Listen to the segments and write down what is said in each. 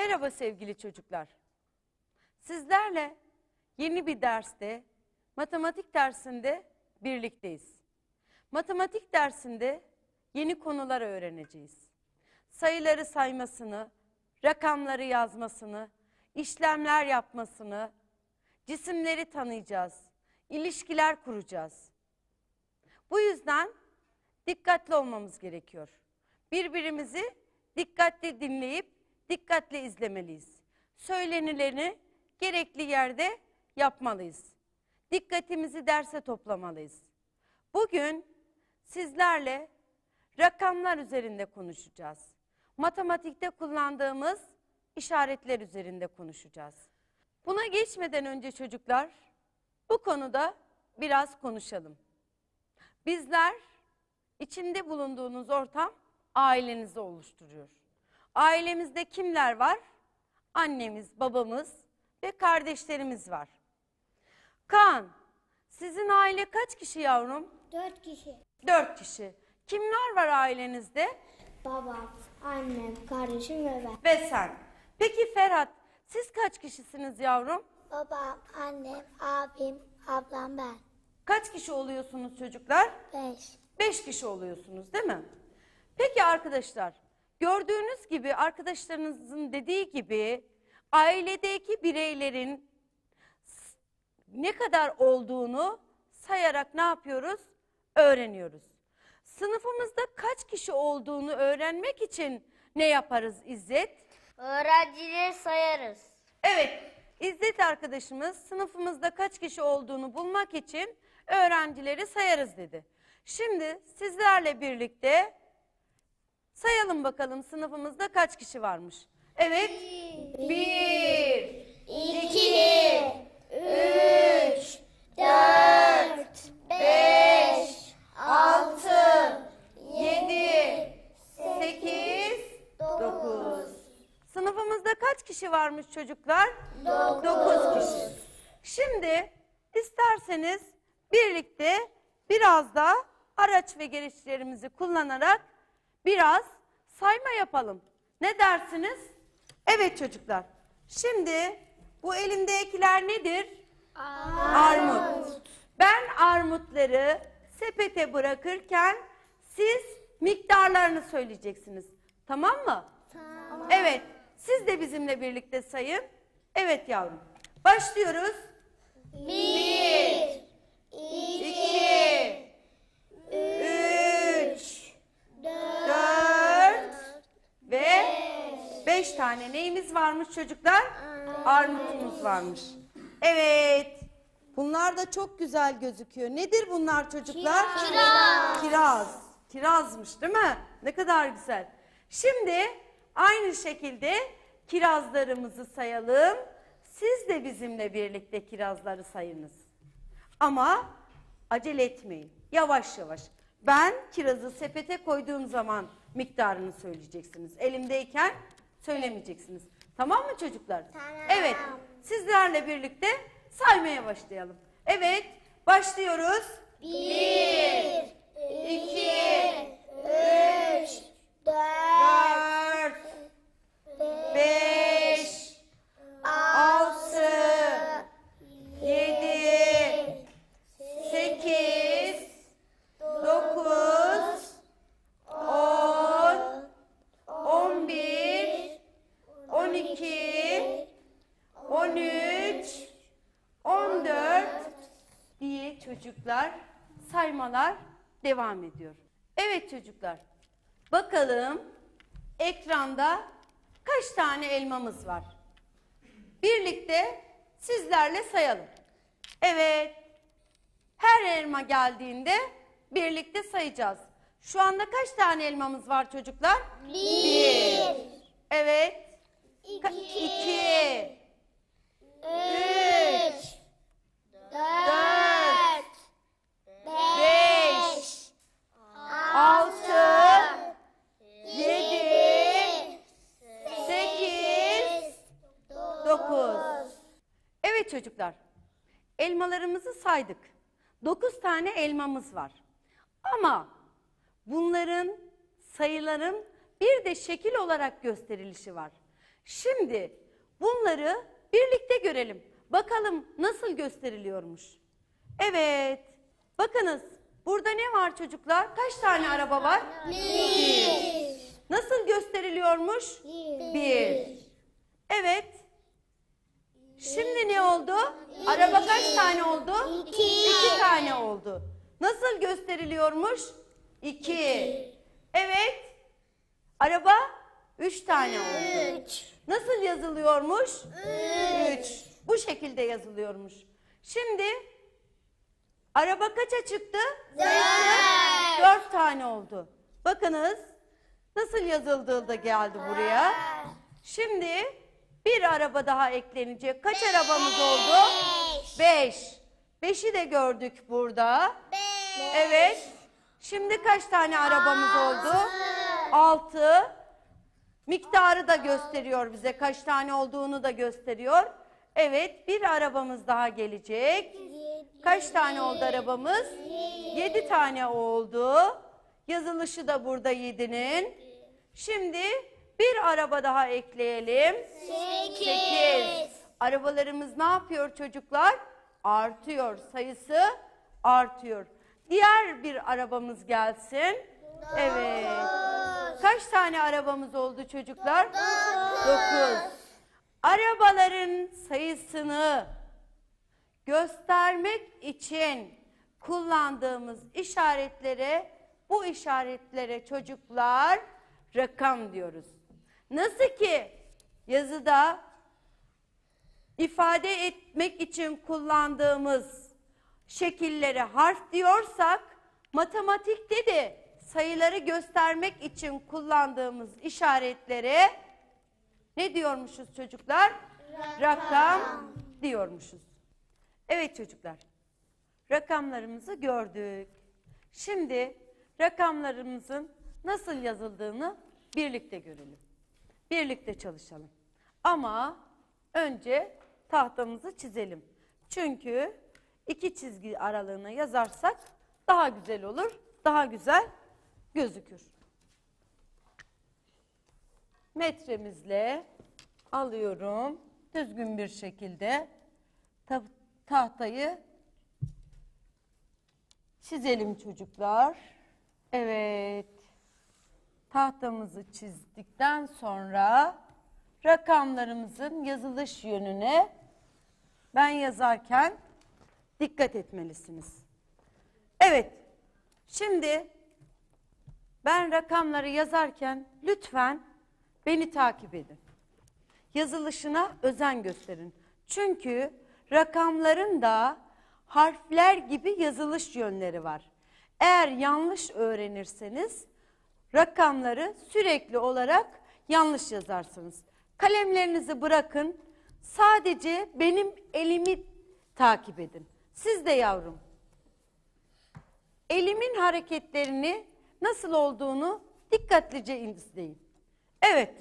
Merhaba sevgili çocuklar. Sizlerle yeni bir derste, matematik dersinde birlikteyiz. Matematik dersinde yeni konular öğreneceğiz. Sayıları saymasını, rakamları yazmasını, işlemler yapmasını, cisimleri tanıyacağız, ilişkiler kuracağız. Bu yüzden dikkatli olmamız gerekiyor. Birbirimizi dikkatli dinleyip dikkatli izlemeliyiz. Söylenileni gerekli yerde yapmalıyız. Dikkatimizi derse toplamalıyız. Bugün sizlerle rakamlar üzerinde konuşacağız. Matematikte kullandığımız işaretler üzerinde konuşacağız. Buna geçmeden önce çocuklar, bu konuda biraz konuşalım. Bizler, içinde bulunduğunuz ortam ailenizi oluşturuyor. Ailemizde kimler var? Annemiz, babamız ve kardeşlerimiz var. Kaan, sizin aile kaç kişi yavrum? 4 kişi. 4 kişi. Kimler var ailenizde? Babam, annem, kardeşim ve ben. Ve sen. Peki Ferhat, siz kaç kişisiniz yavrum? Babam, annem, abim, ablam, ben. Kaç kişi oluyorsunuz çocuklar? 5. 5 kişi oluyorsunuz değil mi? Peki arkadaşlar, gördüğünüz gibi arkadaşlarınızın dediği gibi ailedeki bireylerin ne kadar olduğunu sayarak ne yapıyoruz? Öğreniyoruz. Sınıfımızda kaç kişi olduğunu öğrenmek için ne yaparız İzzet? Öğrencileri sayarız. Evet, İzzet arkadaşımız sınıfımızda kaç kişi olduğunu bulmak için öğrencileri sayarız dedi. Şimdi sizlerle birlikte sayalım bakalım sınıfımızda kaç kişi varmış. Evet. 1, 2, 3, 4, 5, 6, 7, 8, 9. Sınıfımızda kaç kişi varmış çocuklar? 9 kişi. Şimdi isterseniz birlikte biraz da araç ve gereçlerimizi kullanarak biraz sayma yapalım. Ne dersiniz? Evet çocuklar. Şimdi bu elimdekiler nedir? Armut. Ben armutları sepete bırakırken siz miktarlarını söyleyeceksiniz. Tamam mı? Tamam. Evet. Siz de bizimle birlikte sayın. Evet yavrum. Başlıyoruz. 1, 2, 3, 4 ve 5 tane neyimiz varmış çocuklar? Armutumuz varmış. Evet. Bunlar da çok güzel gözüküyor. Nedir bunlar çocuklar? Kiraz. Kiraz. Kirazmış değil mi? Ne kadar güzel. Şimdi aynı şekilde kirazlarımızı sayalım. Siz de bizimle birlikte kirazları sayınız. Ama acele etmeyin. Yavaş yavaş. Ben kirazı sepete koyduğum zaman miktarını söyleyeceksiniz. Elimdeyken söylemeyeceksiniz. Tamam mı çocuklar? Tamam. Evet. Sizlerle birlikte saymaya başlayalım. Evet. Başlıyoruz. 1, 2, 3, 4, 4, 5, 6, 7, 8, 9, 10, 11, 12, 13, 14 diye çocuklar saymalar devam ediyor. Evet çocuklar, bakalım ekranda kaç tane elmamız var? Birlikte sizlerle sayalım. Evet, her elma geldiğinde birlikte sayacağız. Şu anda kaç tane elmamız var çocuklar? 1, Evet. 2, 2, 3, 4, 5, 6, 7, 8, 9. Evet çocuklar, elmalarımızı saydık. 9 tane elmamız var. Ama bunların, sayıların bir de şekil olarak gösterilişi var. Şimdi bunları birlikte görelim. Bakalım nasıl gösteriliyormuş. Evet. Bakınız. Burada ne var çocuklar? Kaç tane araba var? Bir. Nasıl gösteriliyormuş? Bir. Evet. Şimdi ne oldu? Araba kaç tane oldu? İki tane oldu. Nasıl gösteriliyormuş? İki. Evet. Araba 3 tane oldu. Nasıl yazılıyormuş? 3. Bu şekilde yazılıyormuş. Şimdi araba kaça çıktı? 4 tane oldu. Bakınız nasıl yazıldığı da geldi buraya. Şimdi bir araba daha eklenecek. Kaç arabamız oldu? 5. 5'i de gördük burada. Evet. Şimdi kaç tane arabamız oldu? 6. Miktarı da gösteriyor bize. Kaç tane olduğunu da gösteriyor. Evet, bir arabamız daha gelecek. Kaç tane oldu arabamız? 7 tane oldu. Yazılışı da burada 7'nin. Şimdi bir araba daha ekleyelim. 8. Arabalarımız ne yapıyor çocuklar? Artıyor. Sayısı artıyor. Diğer bir arabamız gelsin. Evet. Kaç tane arabamız oldu çocuklar? 9. Arabaların sayısını göstermek için kullandığımız bu işaretlere çocuklar rakam diyoruz. Nasıl ki yazıda ifade etmek için kullandığımız şekillere harf diyorsak, matematikte de sayıları göstermek için kullandığımız işaretlere ne diyormuşuz çocuklar? Rakam diyormuşuz. Evet çocuklar, rakamlarımızı gördük. Şimdi rakamlarımızın nasıl yazıldığını birlikte görelim. Birlikte çalışalım. Ama önce tahtamızı çizelim. Çünkü 2 çizgi aralığına yazarsak daha güzel olur, daha güzel gözükür. Metremizle alıyorum. Düzgün bir şekilde tahtayı çizelim çocuklar. Evet. Tahtamızı çizdikten sonra rakamlarımızın yazılış yönüne ben yazarken dikkat etmelisiniz. Evet. Şimdi ben rakamları yazarken lütfen beni takip edin. Yazılışına özen gösterin. Çünkü rakamların da harfler gibi yazılış yönleri var. Eğer yanlış öğrenirseniz rakamları sürekli olarak yanlış yazarsınız. Kalemlerinizi bırakın. Sadece benim elimi takip edin. Siz de yavrum. Elimin hareketlerini nasıl olduğunu dikkatlice izleyin. Evet.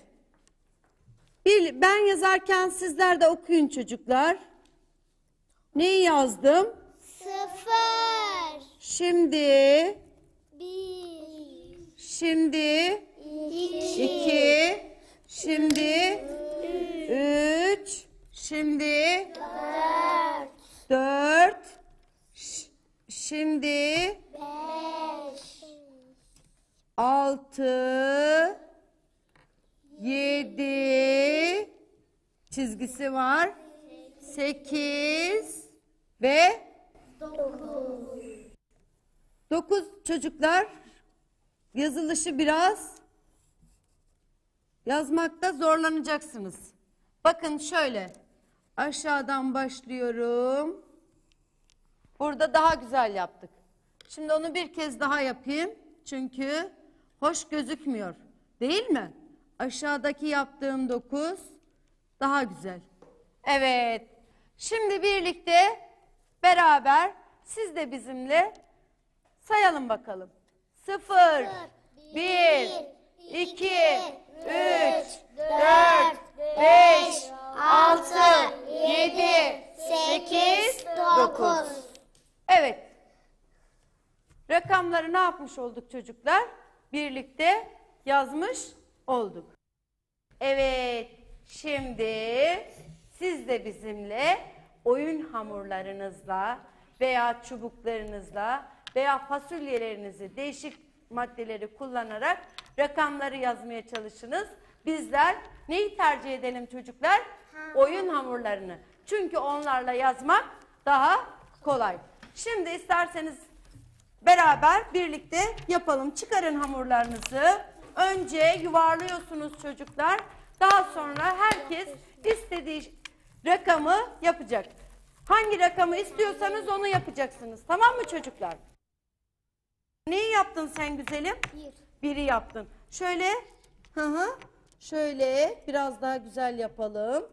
Ben yazarken sizler de okuyun çocuklar. Neyi yazdım? 0. Şimdi 1. Şimdi 2, şimdi 3, şimdi 4, şimdi 5. 6, 7 çizgisi var. 8 ve 9 çocuklar. Yazılışı biraz yazmakta zorlanacaksınız. Bakın şöyle aşağıdan başlıyorum. Burada daha güzel yaptık. Şimdi onu bir kez daha yapayım. Çünkü hoş gözükmüyor. Değil mi? Aşağıdaki yaptığım 9 daha güzel. Evet. Şimdi birlikte beraber siz de bizimle sayalım bakalım. 0, 1, 2, 3, 4, 5, 6, 7, 8, 9. Evet. Rakamları ne yapmış olduk çocuklar? Birlikte yazmış olduk. Evet. Şimdi siz de bizimle oyun hamurlarınızla veya çubuklarınızla veya fasulyelerinizi değişik maddeleri kullanarak rakamları yazmaya çalışınız. Bizler neyi tercih edelim çocuklar? Oyun hamurlarını. Çünkü onlarla yazmak daha kolay. Şimdi isterseniz beraber birlikte yapalım. Çıkarın hamurlarınızı. Önce yuvarlıyorsunuz çocuklar. Daha sonra herkes istediği rakamı yapacak. Hangi rakamı istiyorsanız onu yapacaksınız. Tamam mı çocuklar? Neyi yaptın sen güzelim? Biri yaptın. Şöyle, şöyle biraz daha güzel yapalım.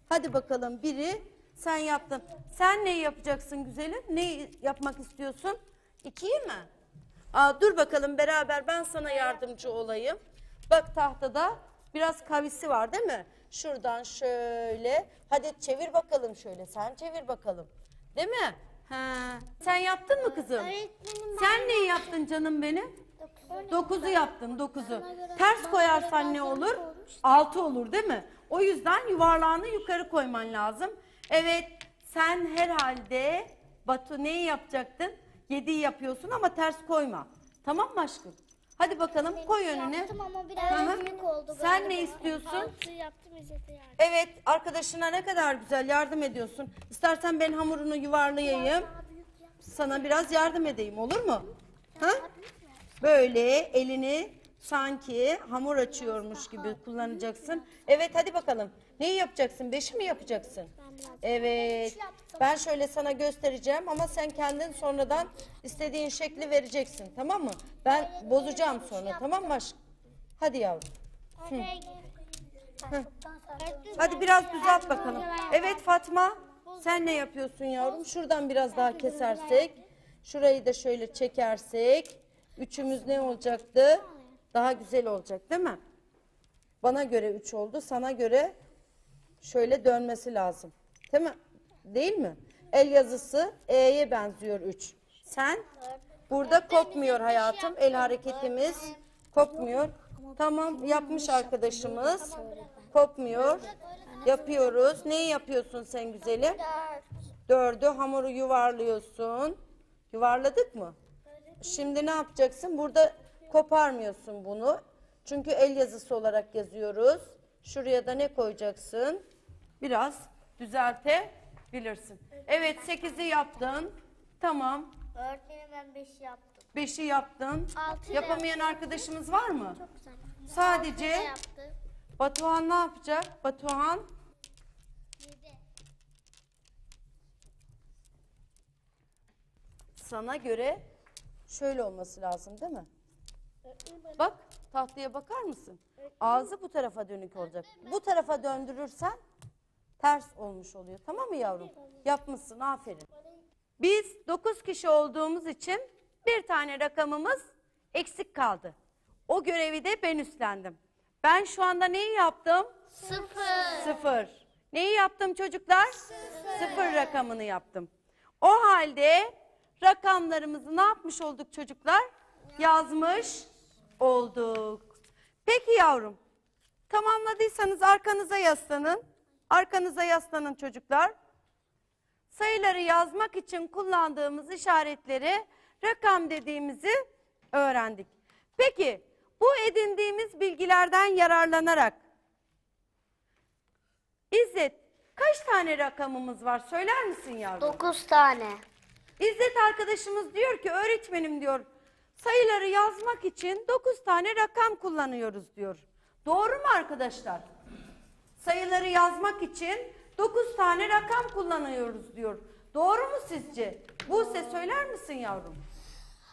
Hadi bakalım biri sen yaptın. Sen neyi yapacaksın güzelim? Neyi yapmak istiyorsun? 2'yi mi? Dur bakalım beraber ben sana yardımcı olayım. Bak tahtada biraz kavisi var değil mi? Şuradan şöyle. Hadi çevir bakalım şöyle. Sen çevir bakalım. Değil mi? Sen yaptın mı kızım? Öğretmenim, Sen neyi yaptın canım benim? 9'u yaptın 9'u. Ters koyarsan ne olur? 6 olur değil mi? O yüzden yuvarlağını yukarı koyman lazım. Evet sen herhalde Batu neyi yapacaktın? 7'yi yapıyorsun ama ters koyma. Tamam mı aşkım? Hadi bakalım koy önüne. yaptım ama biraz büyük oldu. Sen ne istiyorsun? Yaptım İzzet'e yardım. Evet arkadaşına ne kadar güzel yardım ediyorsun. İstersen ben hamurunu yuvarlayayım. Sana biraz yardım edeyim olur mu? Ha? Böyle elini sanki hamur açıyormuş gibi kullanacaksın. Evet hadi bakalım. Neyi yapacaksın? 5'i mi yapacaksın? Evet. Ben şöyle sana göstereceğim ama sen kendin sonradan istediğin şekli vereceksin. Tamam mı? Ben bozacağım sonra. Tamam mı aşkım? Hadi yavrum. Hadi biraz düzelt bakalım. Evet Fatma. Sen ne yapıyorsun yavrum? Şuradan biraz daha kesersek. Şurayı da şöyle çekersek. Üçümüz ne olacaktı? Daha güzel olacak değil mi? Bana göre 3 oldu. Sana göre şöyle dönmesi lazım. Değil mi? Değil mi? El yazısı E'ye benziyor 3. Sen burada kopmuyor hayatım. El hareketimiz kopmuyor. Tamam yapmış arkadaşımız. Kopmuyor. Yapıyoruz. Neyi yapıyorsun sen güzelim? 4'ü hamuru yuvarlıyorsun. Yuvarladık mı? Şimdi ne yapacaksın? Burada koparmıyorsun bunu. Çünkü el yazısı olarak yazıyoruz. Şuraya da ne koyacaksın? Biraz düzeltebilirsin. Evet 8'i yaptın. Tamam. Öğretmenim ben 5 yaptım. 5'i yaptın. Altı Yapamayan arkadaşımız var mı? Çok güzel. Sadece Yaptı. Batuhan ne yapacak? Batuhan 7. sana göre şöyle olması lazım değil mi? Bak tahtaya bakar mısın? Ağzı bu tarafa dönük olacak. Bu tarafa döndürürsen ters olmuş oluyor. Tamam mı yavrum? Yapmışsın aferin. Biz 9 kişi olduğumuz için bir tane rakamımız eksik kaldı. O görevi de ben üstlendim. Ben şu anda neyi yaptım? 0. Neyi yaptım çocuklar? 0 rakamını yaptım. O halde rakamlarımızı ne yapmış olduk çocuklar? Yazmış olduk. Peki yavrum, tamamladıysanız arkanıza yaslanın. Arkanıza yaslanın çocuklar. Sayıları yazmak için kullandığımız işaretleri rakam dediğimizi öğrendik. Peki bu edindiğimiz bilgilerden yararlanarak İzzet kaç tane rakamımız var söyler misin yavrum? 9 tane. İzzet arkadaşımız diyor ki öğretmenim diyor sayıları yazmak için 9 tane rakam kullanıyoruz diyor. Doğru mu arkadaşlar? Sayıları yazmak için 9 tane rakam kullanıyoruz diyor. Doğru mu sizce? Buse söyler misin yavrum?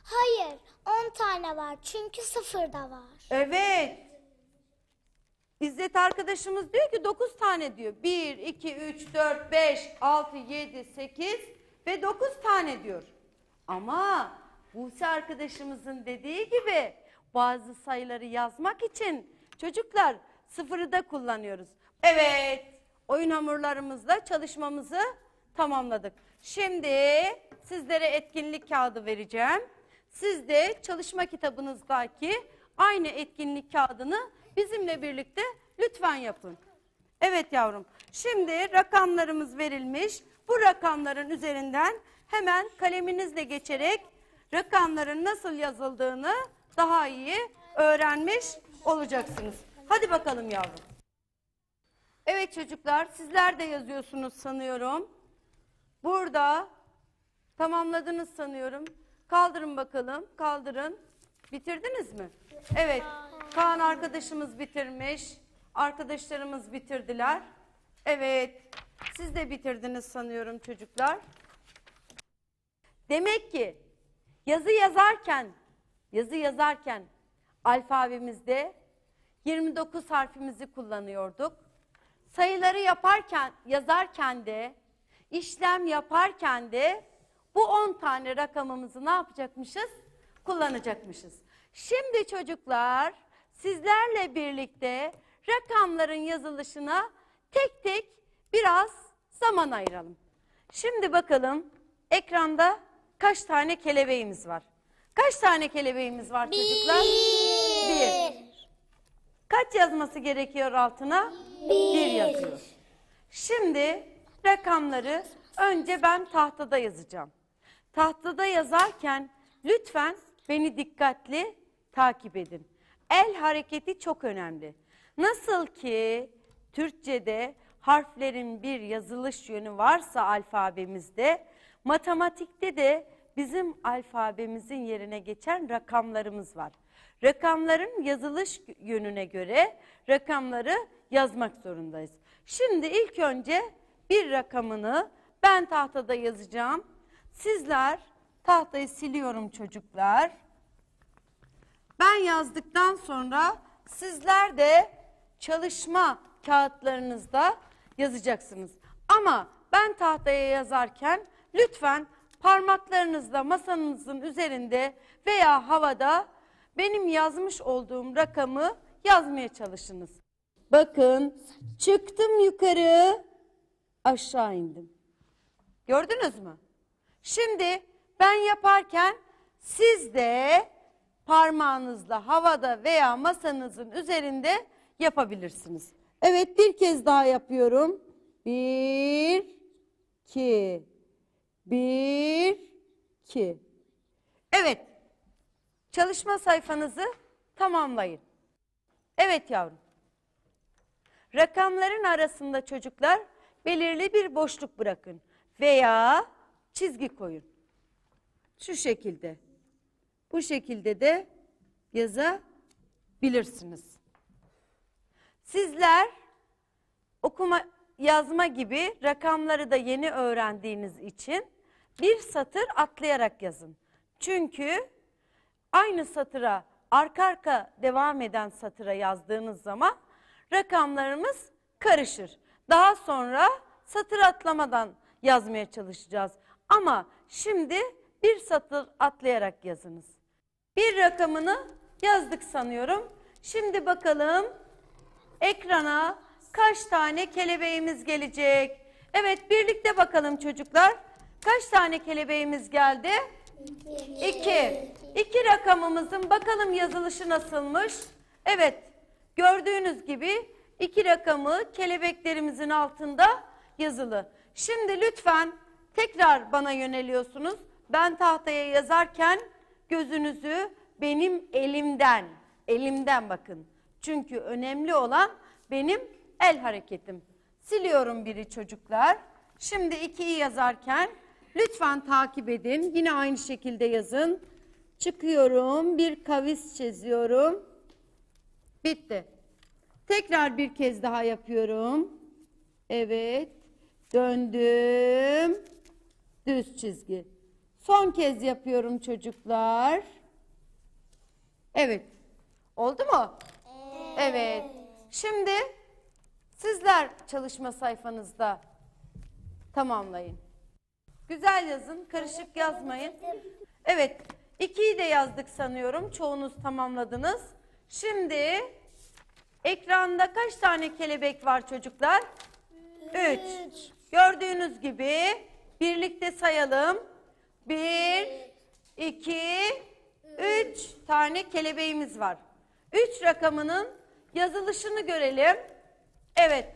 Hayır, 10 tane var çünkü 0 da var. Evet. İzzet arkadaşımız diyor ki 9 tane diyor. 1, 2, 3, 4, 5, 6, 7, 8 ve 9 tane diyor. Ama Buse arkadaşımızın dediği gibi bazı sayıları yazmak için çocuklar 0'ı da kullanıyoruz. Evet, oyun hamurlarımızla çalışmamızı tamamladık. Şimdi sizlere etkinlik kağıdı vereceğim. Siz de çalışma kitabınızdaki aynı etkinlik kağıdını bizimle birlikte lütfen yapın. Evet yavrum. Şimdi rakamlarımız verilmiş. Bu rakamların üzerinden hemen kaleminizle geçerek rakamların nasıl yazıldığını daha iyi öğrenmiş olacaksınız. Hadi bakalım yavrum. Evet çocuklar, sizler de yazıyorsunuz sanıyorum. Burada tamamladınız sanıyorum. Kaldırın bakalım, kaldırın. Bitirdiniz mi? Evet, Kaan arkadaşımız bitirmiş. Arkadaşlarımız bitirdiler. Evet, siz de bitirdiniz sanıyorum çocuklar. Demek ki yazı yazarken alfabemizde 29 harfimizi kullanıyorduk. Sayıları yazarken de, işlem yaparken de bu 10 tane rakamımızı ne yapacakmışız? Kullanacakmışız. Şimdi çocuklar sizlerle birlikte rakamların yazılışına tek tek biraz zaman ayıralım. Şimdi bakalım ekranda kaç tane kelebeğimiz var? Kaç tane kelebeğimiz var çocuklar? Bir. Kaç yazması gerekiyor altına? Bir yazıyor. Şimdi rakamları önce ben tahtada yazacağım. Tahtada yazarken lütfen beni dikkatli takip edin. El hareketi çok önemli. Nasıl ki Türkçe'de harflerin bir yazılış yönü varsa alfabemizde, matematikte de bizim alfabemizin yerine geçen rakamlarımız var. Rakamların yazılış yönüne göre rakamları yazmak zorundayız. Şimdi ilk önce bir rakamını ben tahtada yazacağım. Sizler tahtayı siliyorum çocuklar. Ben yazdıktan sonra sizler de çalışma kağıtlarınızda yazacaksınız. Ama ben tahtaya yazarken lütfen parmaklarınızla masanızın üzerinde veya havada benim yazmış olduğum rakamı yazmaya çalışınız. Bakın, çıktım yukarı, aşağı indim. Gördünüz mü? Şimdi ben yaparken siz de parmağınızla havada veya masanızın üzerinde yapabilirsiniz. Evet, bir kez daha yapıyorum. 1, 2, 1, 2. Evet, çalışma sayfanızı tamamlayın. Evet yavrum. Rakamların arasında çocuklar belirli bir boşluk bırakın veya çizgi koyun. Şu şekilde. Bu şekilde de yazabilirsiniz. Sizler okuma, yazma gibi rakamları da yeni öğrendiğiniz için bir satır atlayarak yazın. Çünkü aynı satıra, arka arka devam eden satıra yazdığınız zaman rakamlarımız karışır. Daha sonra satır atlamadan yazmaya çalışacağız. Ama şimdi bir satır atlayarak yazınız. Bir rakamını yazdık sanıyorum. Şimdi bakalım ekrana kaç tane kelebeğimiz gelecek? Evet, birlikte bakalım çocuklar. Kaç tane kelebeğimiz geldi? 2. 2 rakamımızın bakalım yazılışı nasılmış? Evet, gördüğünüz gibi 2 rakamı kelebeklerimizin altında yazılı. Şimdi lütfen tekrar bana yöneliyorsunuz. Ben tahtaya yazarken gözünüzü benim elimden bakın. Çünkü önemli olan benim el hareketim. Siliyorum biri çocuklar. Şimdi 2'yi yazarken lütfen takip edin. Yine aynı şekilde yazın. Çıkıyorum, bir kavis çiziyorum. Bitti. Tekrar bir kez daha yapıyorum. Evet. Döndüm. Düz çizgi. Son kez yapıyorum çocuklar. Evet. Oldu mu? Evet. Şimdi sizler çalışma sayfanızda tamamlayın. Güzel yazın, karışık yazmayın. Evet, 2'yi de yazdık sanıyorum. Çoğunuz tamamladınız. Şimdi ekranda kaç tane kelebek var çocuklar? 3. Gördüğünüz gibi birlikte sayalım. 1, 2, 3 tane kelebeğimiz var. 3 rakamının yazılışını görelim. Evet,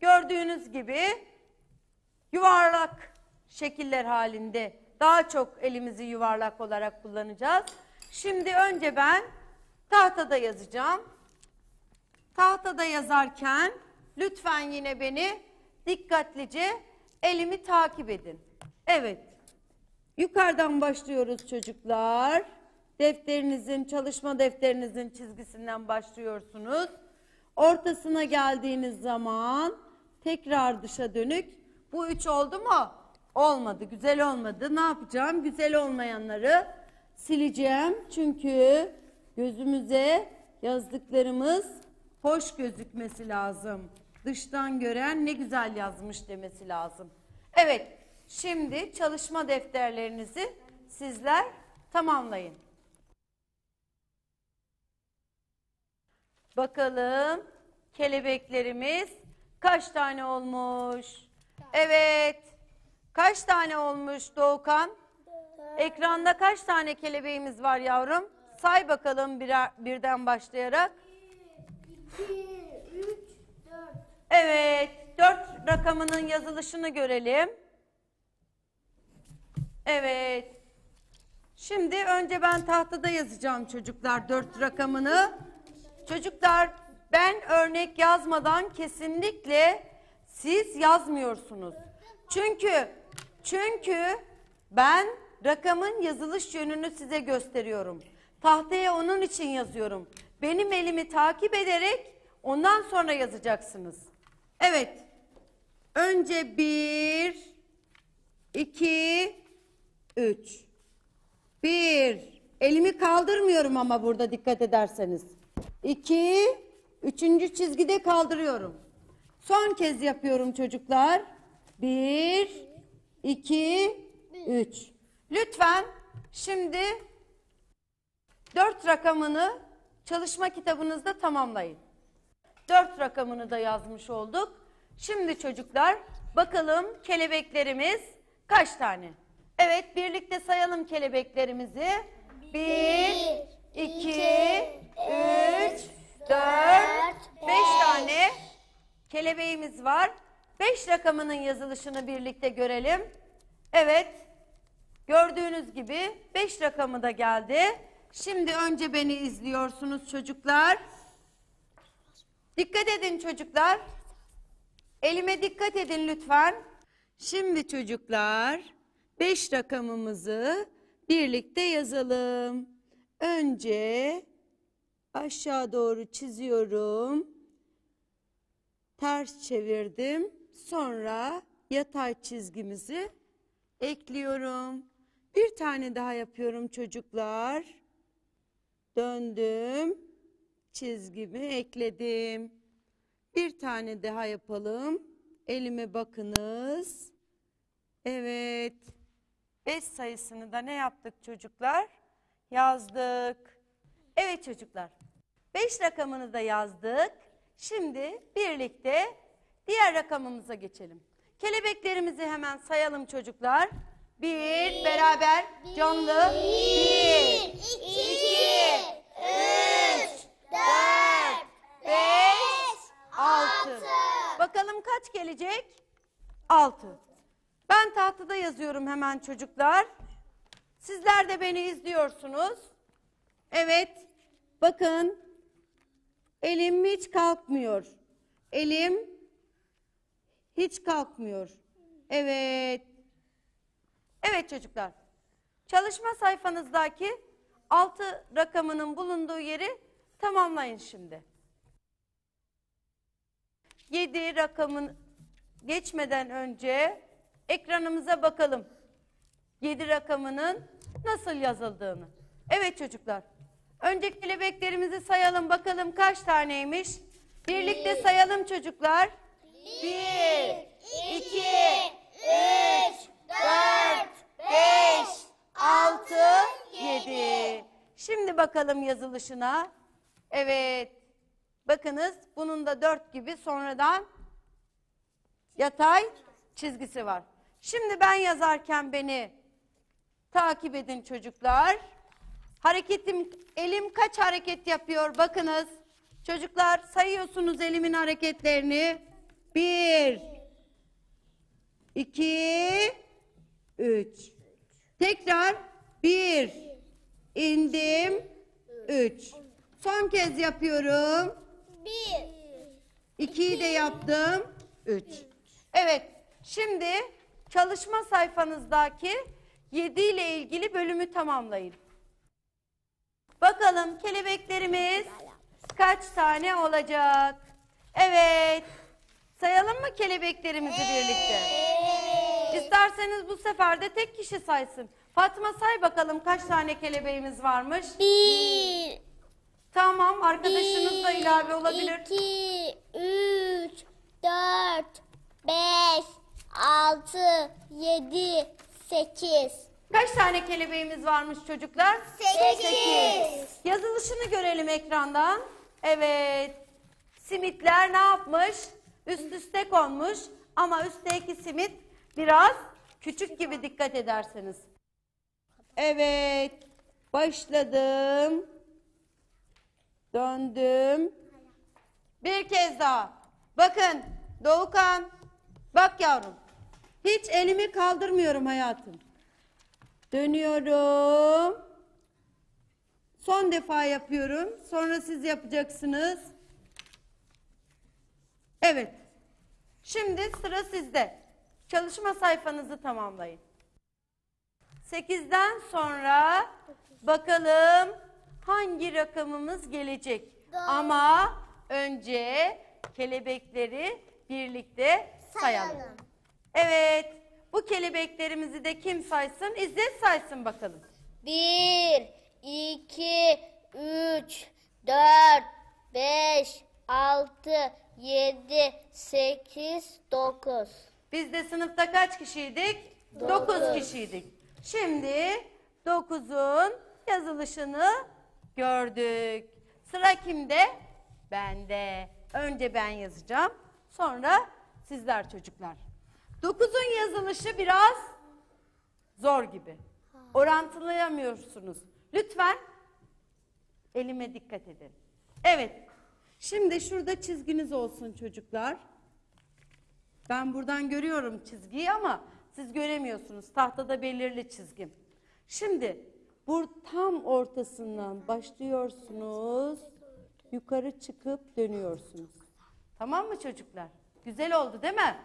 gördüğünüz gibi yuvarlak şekiller halinde daha çok elimizi yuvarlak olarak kullanacağız. Şimdi önce ben tahtada yazacağım. Tahtada yazarken lütfen yine beni dikkatlice elimi takip edin. Evet. Yukarıdan başlıyoruz çocuklar. Çalışma defterinizin çizgisinden başlıyorsunuz. Ortasına geldiğiniz zaman tekrar dışa dönük. Bu 3 oldu mu? Olmadı. Güzel olmadı. Ne yapacağım? Güzel olmayanları sileceğim. Çünkü gözümüze yazdıklarımız hoş gözükmesi lazım. Dıştan gören ne güzel yazmış demesi lazım. Evet. Şimdi çalışma defterlerinizi sizler tamamlayın. Bakalım kelebeklerimiz kaç tane olmuş? Evet. Kaç tane olmuş Doğukan? Ekranda kaç tane kelebeğimiz var yavrum? Say bakalım birden başlayarak. 2, 3, 4. Evet. 4 rakamının yazılışını görelim. Evet. Şimdi önce ben tahtada yazacağım çocuklar 4 rakamını. Çocuklar ben örnek yazmadan kesinlikle siz yazmıyorsunuz. Çünkü ben rakamın yazılış yönünü size gösteriyorum. Tahtaya onun için yazıyorum. Benim elimi takip ederek ondan sonra yazacaksınız. Evet. Önce 1, 2, 3. 1. Elimi kaldırmıyorum ama burada dikkat ederseniz. 2. Üçüncü çizgide kaldırıyorum. Son kez yapıyorum çocuklar. 1, 2, 3. Lütfen şimdi 4 rakamını çalışma kitabınızda tamamlayın. 4 rakamını da yazmış olduk. Şimdi çocuklar bakalım kelebeklerimiz kaç tane? Evet birlikte sayalım kelebeklerimizi. 1, 2, 3, 4, 5 tane kelebeğimiz var. 5 rakamının yazılışını birlikte görelim. Evet gördüğünüz gibi 5 rakamı da geldi. Şimdi önce beni izliyorsunuz çocuklar. Dikkat edin çocuklar. Elime dikkat edin lütfen. Şimdi çocuklar 5 rakamımızı birlikte yazalım. Önce aşağı doğru çiziyorum. Ters çevirdim. Sonra yatay çizgimizi ekliyorum. Bir tane daha yapıyorum çocuklar. Döndüm. Çizgimi ekledim. Bir tane daha yapalım. Elime bakınız. Evet. 5 sayısını da ne yaptık çocuklar? Yazdık. Evet çocuklar. 5 rakamını da yazdık. Şimdi birlikte diğer rakamımıza geçelim. Kelebeklerimizi hemen sayalım çocuklar. 1 beraber canlı. 1, 2, 3, 4, 5, 6. Bakalım kaç gelecek? 6. Ben tahtada yazıyorum hemen çocuklar. Sizler de beni izliyorsunuz. Evet. Bakın. Elim hiç kalkmıyor. Elim hiç kalkmıyor. Evet. Evet çocuklar. Çalışma sayfanızdaki 6 rakamının bulunduğu yeri tamamlayın şimdi. 7 rakamın geçmeden önce ekranımıza bakalım. 7 rakamının nasıl yazıldığını. Evet çocuklar. Önce kelebeklerimizi sayalım bakalım kaç taneymiş. Birlikte sayalım çocuklar. 1, 2, 3, 4, 5, 6, 7. Şimdi bakalım yazılışına. Evet. Bakınız bunun da 4 gibi sonradan yatay çizgisi var. Şimdi ben yazarken beni takip edin çocuklar. Elim kaç hareket yapıyor bakınız. Çocuklar sayıyorsunuz elimin hareketlerini. 1, 2, 3. Tekrar 1, indim, 3. Son kez yapıyorum. 2'yi de yaptım, 3. Evet, şimdi çalışma sayfanızdaki 7 ile ilgili bölümü tamamlayın. Bakalım kelebeklerimiz kaç tane olacak? Evet. Sayalım mı kelebeklerimizi birlikte? İsterseniz bu sefer de tek kişi saysın. Fatma say bakalım kaç tane kelebeğimiz varmış? 1, Tamam, arkadaşınız da ilave olabilir. 2, 3, 4, 5, 6, 7, 8. Kaç tane kelebeğimiz varmış çocuklar? 8. Yazılışını görelim ekrandan. Evet. Simitler ne yapmış? Üst üste konmuş ama üstteki simit biraz küçük gibi, dikkat ederseniz. Evet. Başladım. Döndüm. Bir kez daha. Bakın Doğukan. Bak yavrum. Hiç elimi kaldırmıyorum hayatım. Dönüyorum. Son defa yapıyorum. Sonra siz yapacaksınız. Evet. Şimdi sıra sizde. Çalışma sayfanızı tamamlayın. 8'den sonra bakalım hangi rakamımız gelecek. Ama önce kelebekleri birlikte sayalım. Evet. Bu kelebeklerimizi de kim saysın? İzzet saysın bakalım. 1, 2, 3, 4, 5, 6, 7, 8, 9. Biz de sınıfta kaç kişiydik? 9 kişiydik. Şimdi 9'un yazılışını gördük. Sıra kimde? Bende. Önce ben yazacağım. Sonra sizler çocuklar. 9'un yazılışı biraz zor gibi. Orantılayamıyorsunuz. Lütfen elime dikkat edin. Evet. Şimdi şurada çizginiz olsun çocuklar. Ben buradan görüyorum çizgiyi ama siz göremiyorsunuz. Tahtada belirli çizgim. Şimdi bu tam ortasından başlıyorsunuz. Yukarı çıkıp dönüyorsunuz. Tamam mı çocuklar? Güzel oldu değil mi?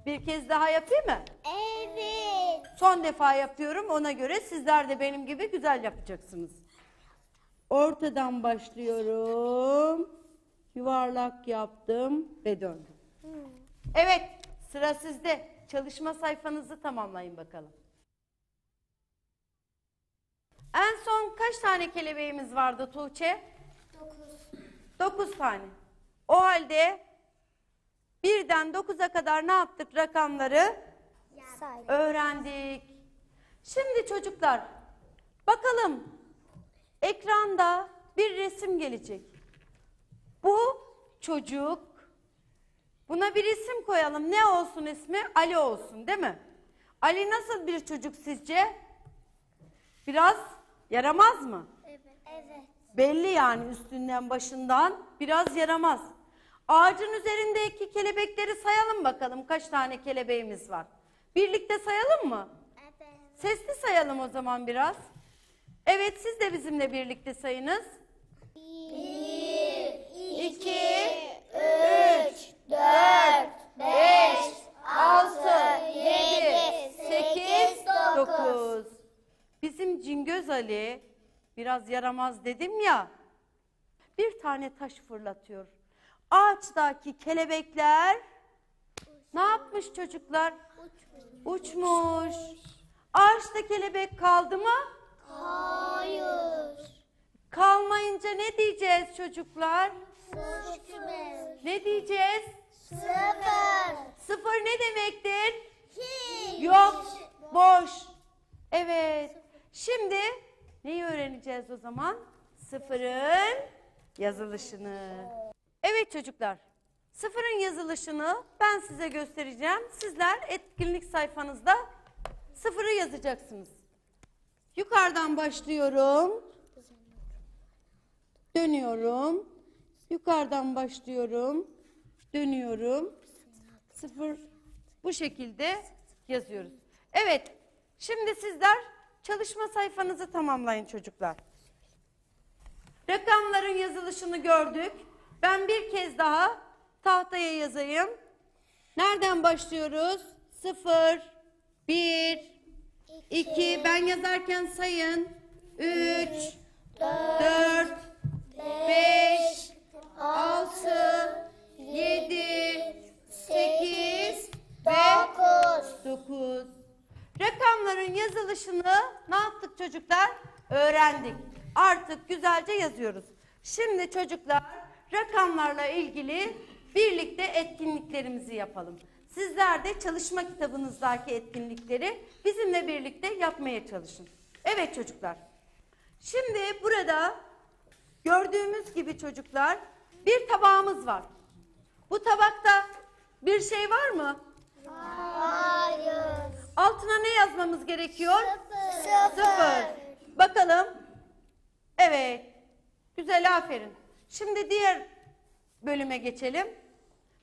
Bir kez daha yapayım mı? Evet. Son defa yapıyorum. Ona göre sizler de benim gibi güzel yapacaksınız. Ortadan başlıyorum. Yuvarlak yaptım ve döndüm. Evet, sıra sizde. Çalışma sayfanızı tamamlayın bakalım. En son kaç tane kelebeğimiz vardı Tuğçe? 9 tane. O halde 1'den 9'a kadar ne yaptık rakamları? Öğrendik. Şimdi çocuklar, bakalım ekranda bir resim gelecek. Bu çocuk, buna bir isim koyalım. Ne olsun ismi? Ali olsun, değil mi? Ali nasıl bir çocuk sizce? Biraz yaramaz mı? Evet. Belli yani üstünden başından biraz yaramaz. Ağacın üzerindeki kelebekleri sayalım bakalım. Kaç tane kelebeğimiz var? Birlikte sayalım mı? Evet. Sesli sayalım o zaman biraz. Evet, siz de bizimle birlikte sayınız. 1, 2, 3, 4, 5, 6, 7, 8, 9. Bizim Cingöz Ali biraz yaramaz dedim ya. Bir tane taş fırlatıyor. Ağaçtaki kelebekler ne yapmış çocuklar? Uçmuş. Ağaçta kelebek kaldı mı? Hayır. Kalmayınca ne diyeceğiz çocuklar? 0. Ne diyeceğiz? 0. Sıfır ne demektir? Hiç. Yok, boş. Evet. Şimdi neyi öğreneceğiz o zaman? Sıfırın yazılışını. Evet çocuklar. Sıfırın yazılışını ben size göstereceğim. Sizler etkinlik sayfanızda sıfırı yazacaksınız. Yukarıdan başlıyorum. Dönüyorum. Yukarıdan başlıyorum. Dönüyorum. 0 bu şekilde yazıyoruz. Evet, şimdi sizler çalışma sayfanızı tamamlayın çocuklar. Rakamların yazılışını gördük. Ben bir kez daha tahtaya yazayım. Nereden başlıyoruz? 0, 1, 2, ben yazarken sayın. 3, 4, 5, 6, 7, 8 ve 9. Rakamların yazılışını ne yaptık çocuklar? Öğrendik. Artık güzelce yazıyoruz. Şimdi çocuklar rakamlarla ilgili birlikte etkinliklerimizi yapalım. Sizler de çalışma kitabınızdaki etkinlikleri bizimle birlikte yapmaya çalışın. Evet çocuklar. Şimdi burada gördüğümüz gibi çocuklar bir tabağımız var. Bu tabakta bir şey var mı? Hayır. Altına ne yazmamız gerekiyor? 0. 0. Bakalım. Evet. Güzel, aferin. Şimdi diğer bölüme geçelim.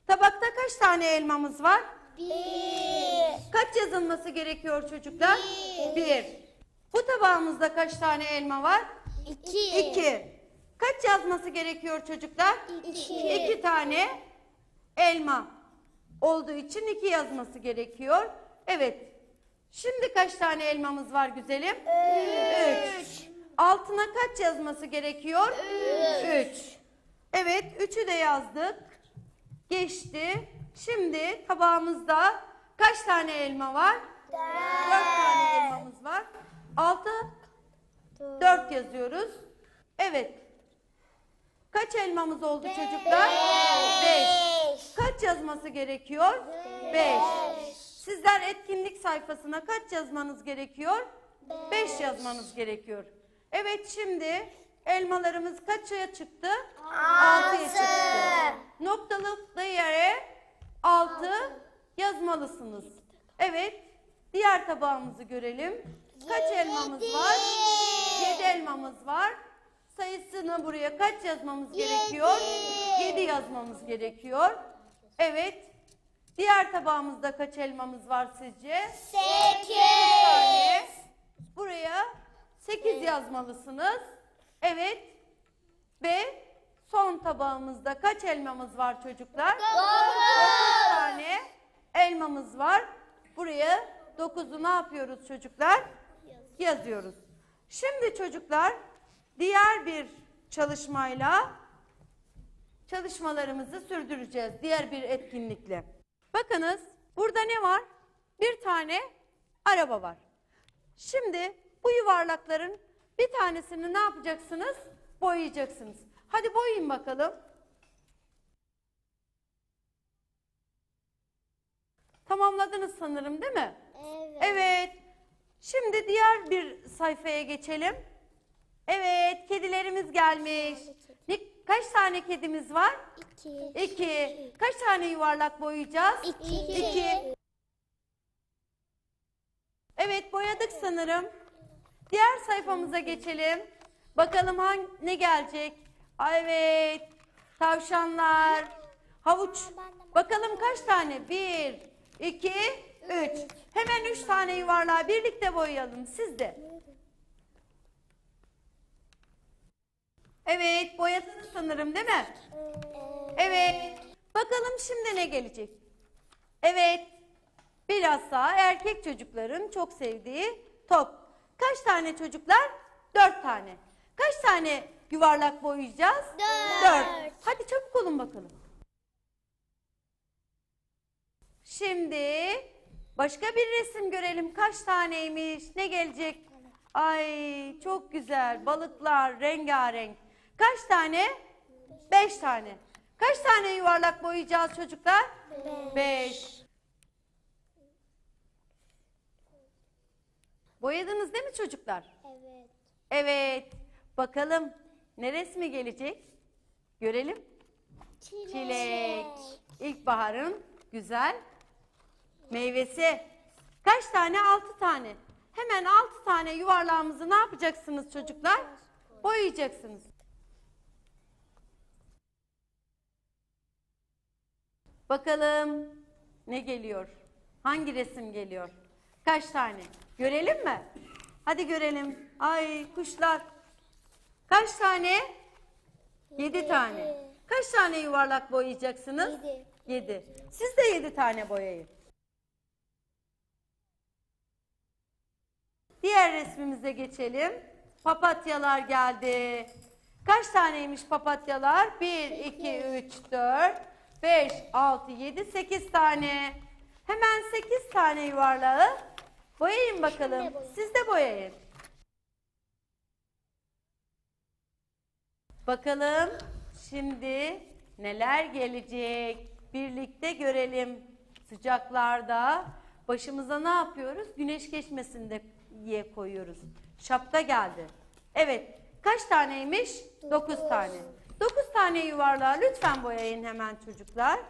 Tabakta kaç tane elmamız var? 1. Kaç yazılması gerekiyor çocuklar? 1. Bu tabağımızda kaç tane elma var? 2. 2. Kaç yazması gerekiyor çocuklar? 2. 2 tane elma olduğu için 2 yazması gerekiyor. Evet. Şimdi kaç tane elmamız var güzelim? 3. Altına kaç yazması gerekiyor? 3. Evet, 3'ü de yazdık. Geçti. Şimdi tabağımızda kaç tane elma var? 4 tane elmamız var. 4 yazıyoruz. Evet. Kaç elmamız oldu çocuklar? 5. Kaç yazması gerekiyor? 5. Sizler etkinlik sayfasına kaç yazmanız gerekiyor? 5 yazmanız gerekiyor. Evet, şimdi elmalarımız kaçaya çıktı? 6'ya çıktı. Noktalı yere 6 yazmalısınız. Evet, diğer tabağımızı görelim. Kaç elmamız var? 7 elmamız var. Sayısını buraya kaç yazmamız gerekiyor? 7 yazmamız gerekiyor. Evet. Diğer tabağımızda kaç elmamız var sizce? 8. tane. Buraya 8 yazmalısınız. Evet. Ve son tabağımızda kaç elmamız var çocuklar? 9 tane elmamız var. Buraya 9'u ne yapıyoruz çocuklar? Yazıyoruz. Şimdi çocuklar diğer bir çalışmayla çalışmalarımızı sürdüreceğiz. Diğer bir etkinlikle. Bakınız burada ne var? Bir tane araba var. Şimdi bu yuvarlakların bir tanesini ne yapacaksınız? Boyayacaksınız. Hadi boyayın bakalım. Tamamladınız sanırım, değil mi? Evet. Evet. Şimdi diğer bir sayfaya geçelim. Evet, kedilerimiz gelmiş. Kaç tane kedimiz var? 2. 2. Kaç tane yuvarlak boyayacağız? 2. Evet, boyadık sanırım. Diğer sayfamıza geçelim. Bakalım ne gelecek? Evet, tavşanlar, havuç. Bakalım kaç tane? 1, 2, 3. Hemen 3 tane yuvarlağı birlikte boyayalım. Siz de. Evet, boyadınız sanırım, değil mi? Evet. Bakalım şimdi ne gelecek? Evet. Bilhassa erkek çocukların çok sevdiği top. Kaç tane çocuklar? 4 tane. Kaç tane yuvarlak boyayacağız? 4. Hadi çabuk olun bakalım. Şimdi başka bir resim görelim. Kaç taneymiş? Ne gelecek? Ay çok güzel. Balıklar rengarenk. Kaç tane? 5 tane. Kaç tane yuvarlak boyayacağız çocuklar? 5. Boyadınız değil mi çocuklar? Evet. Evet. Bakalım ne resmi gelecek? Görelim. Çilek. İlkbaharın güzel meyvesi. Kaç tane? 6 tane. Hemen 6 tane yuvarlağımızı ne yapacaksınız çocuklar? Boyayacaksınız. Bakalım Ne geliyor? Hangi resim geliyor? Kaç tane? Görelim mi? Hadi görelim. Ay kuşlar. Kaç tane? 7 tane. Kaç tane yuvarlak boyayacaksınız? 7. Siz de 7 tane boyayın. Diğer resmimize geçelim. Papatyalar geldi. Kaç taneymiş papatyalar? 1, 2, 3, 4, 5, 6, 7, 8 tane. Hemen 8 tane yuvarlağı boyayın bakalım. Siz de boyayın. Bakalım şimdi neler gelecek? Birlikte görelim. Sıcaklarda başımıza ne yapıyoruz? Güneş geçmesin diye koyuyoruz. Şapka geldi. Evet. Kaç taneymiş? 9 tane. 9 tane yuvarlağı lütfen boyayın hemen çocuklar.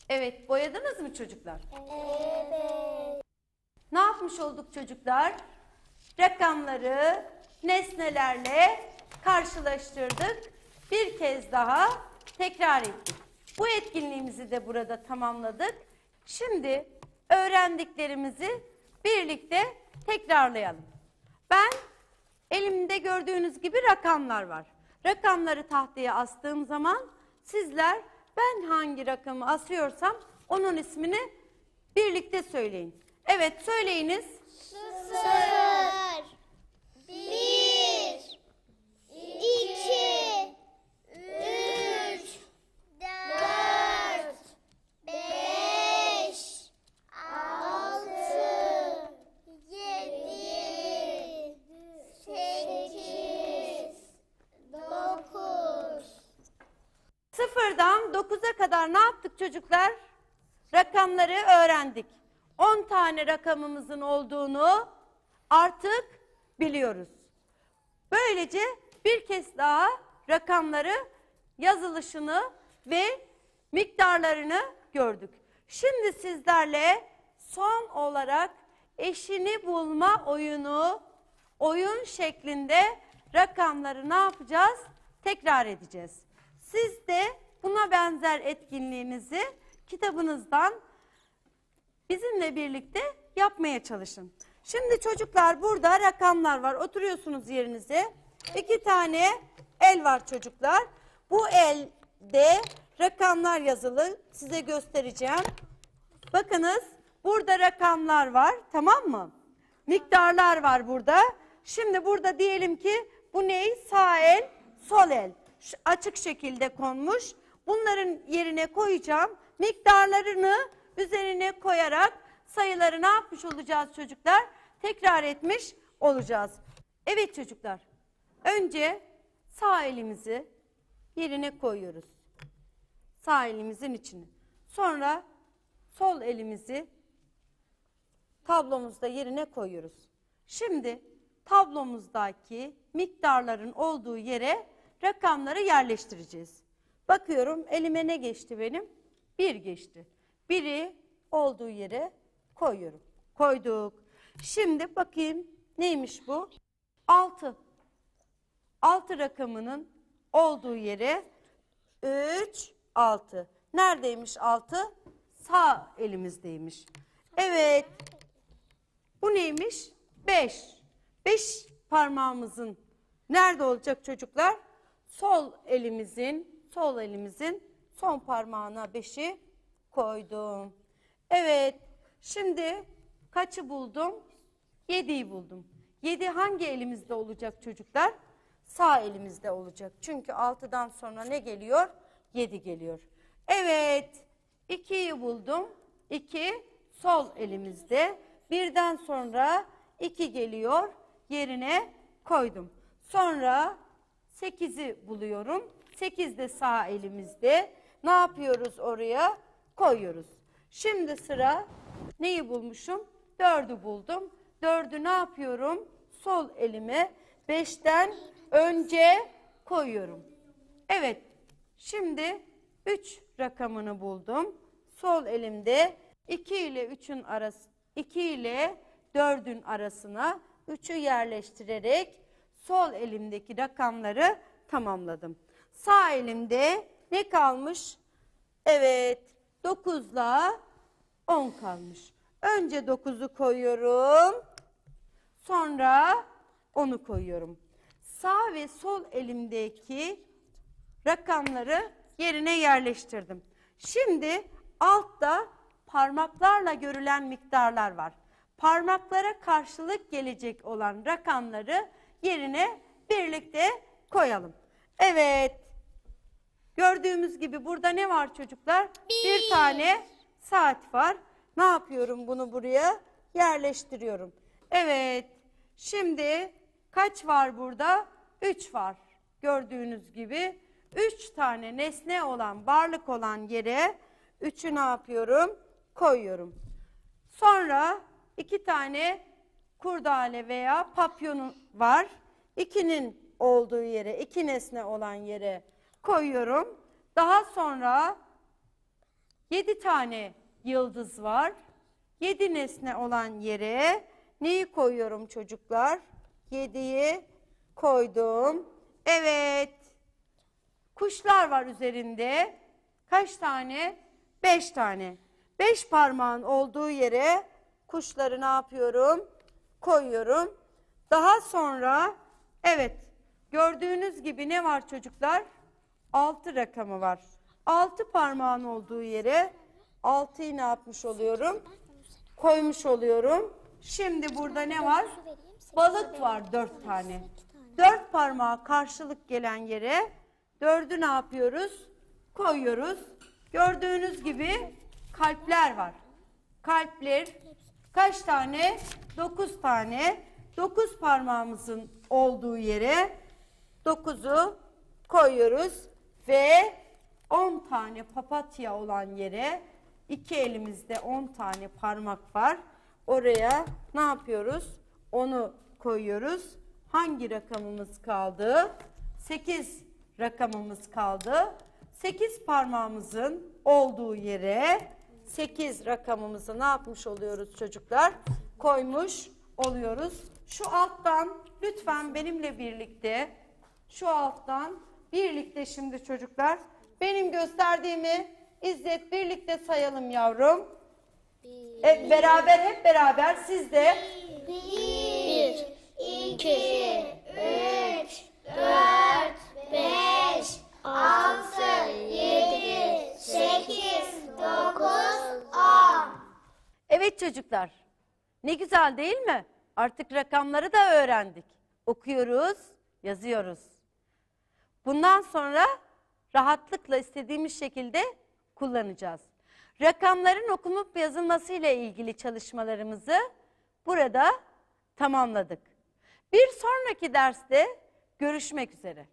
Evet, boyadınız mı çocuklar? Evet. Ne yapmış olduk çocuklar? Rakamları nesnelerle karşılaştırdık. Bir kez daha tekrar ettik. Bu etkinliğimizi de burada tamamladık. Şimdi öğrendiklerimizi birlikte tekrarlayalım. Ben elimde gördüğünüz gibi rakamlar var. Rakamları tahtaya astığım zaman sizler ben hangi rakamı asıyorsam onun ismini birlikte söyleyin. Evet söyleyiniz. 0 1 2 3 4 5 6 7 8 9 Sıfırdan 9'a kadar ne yaptık çocuklar? Rakamları öğrendik. 10 tane rakamımızın olduğunu artık biliyoruz. Böylece bir kez daha rakamları, yazılışını ve miktarlarını gördük. Şimdi sizlerle son olarak eşini bulma oyunu, oyun şeklinde rakamları ne yapacağız? Tekrar edeceğiz. Siz de buna benzer etkinliğinizi kitabınızdan bizimle birlikte yapmaya çalışın. Şimdi çocuklar burada rakamlar var. Oturuyorsunuz yerinize. 2 tane el var çocuklar. Bu elde rakamlar yazılı. Size göstereceğim. Bakınız burada rakamlar var. Tamam mı? Miktarlar var burada. Şimdi burada diyelim ki bu ne? Sağ el, sol el. Açık şekilde konmuş. Bunların yerine koyacağım. Miktarlarını üzerine koyarak sayıları ne yapmış olacağız çocuklar? Tekrar etmiş olacağız. Evet çocuklar. Önce sağ elimizi yerine koyuyoruz. Sağ elimizin içine. Sonra sol elimizi tablomuzda yerine koyuyoruz. Şimdi tablomuzdaki miktarların olduğu yere rakamları yerleştireceğiz. Bakıyorum elime ne geçti benim? 1 geçti. 1'i olduğu yere koyuyorum. Koyduk. Şimdi bakayım neymiş bu? 6. 6 rakamının olduğu yere 3, 6. Neredeymiş 6? Sağ elimizdeymiş. Evet. Bu neymiş? 5. 5 parmağımızın nerede olacak çocuklar? Sol elimizin son parmağına 5'i koydum. Evet. Şimdi kaçı buldum? 7'yi buldum. 7 hangi elimizde olacak çocuklar? Sağ elimizde olacak. Çünkü 6'dan sonra ne geliyor? 7 geliyor. Evet. 2'yi buldum. 2 sol elimizde. 1'den sonra 2 geliyor. Yerine koydum. Sonra 8'i buluyorum. 8 de sağ elimizde. Ne yapıyoruz oraya? Koyuyoruz. Şimdi sıra neyi bulmuşum? 4'ü buldum. 4'ü ne yapıyorum? Sol elime 5'ten önce koyuyorum. Evet. Şimdi 3 rakamını buldum. Sol elimde 2 ile 3'ün arası 2 ile 4'ün arasına 3'ü yerleştirerek sol elimdeki rakamları tamamladım. Sağ elimde ne kalmış? Evet, 9'la 10 kalmış. Önce 9'u koyuyorum. Sonra 10'u koyuyorum. Sağ ve sol elimdeki rakamları yerine yerleştirdim. Şimdi altta parmaklarla görülen miktarlar var. Parmaklara karşılık gelecek olan rakamları yerine birlikte koyalım. Evet. Gördüğümüz gibi burada ne var çocuklar? Bir tane saat var. Ne yapıyorum? Bunu buraya yerleştiriyorum. Evet. Şimdi kaç var burada? 3 var. Gördüğünüz gibi 3 tane nesne olan, varlık olan yere 3'ü ne yapıyorum? Koyuyorum. Sonra 2 tane kurdale veya papyonu var. 2'nin olduğu yere, 2 nesne olan yere koyuyorum. Daha sonra 7 tane yıldız var. 7 nesne olan yere neyi koyuyorum çocuklar? 7'yi koydum. Evet. Kuşlar var üzerinde. Kaç tane? 5 tane. 5 parmağın olduğu yere kuşları ne yapıyorum? Koyuyorum. Daha sonra evet gördüğünüz gibi ne var çocuklar? 6 rakamı var. 6 parmağın olduğu yere 6'yı ne yapmış oluyorum? Koymuş oluyorum. Şimdi burada ne var? Balık var 4 tane. 4 parmağa karşılık gelen yere 4'ü ne yapıyoruz? Koyuyoruz. Gördüğünüz gibi kalpler var. Kalpler kaç tane? 9 tane. 9 parmağımızın olduğu yere 9'u koyuyoruz ve 10 tane papatya olan yere 2 elimizde 10 tane parmak var. Oraya ne yapıyoruz? Onu koyuyoruz. Hangi rakamımız kaldı? 8 rakamımız kaldı. 8 parmağımızın olduğu yere 8 rakamımızı ne yapmış oluyoruz çocuklar? Koymuş oluyoruz. Şu alttan lütfen benimle birlikte, şu alttan birlikte şimdi çocuklar benim gösterdiğimi İzzet birlikte sayalım yavrum. Hep beraber siz de. 1, 2, 3, 4, 5, 6, 7, 8, 9, 10. Evet çocuklar. Ne güzel değil mi? Artık rakamları da öğrendik. Okuyoruz, yazıyoruz. Bundan sonra rahatlıkla istediğimiz şekilde kullanacağız. Rakamların okunup yazılması ile ilgili çalışmalarımızı burada tamamladık. Bir sonraki derste görüşmek üzere.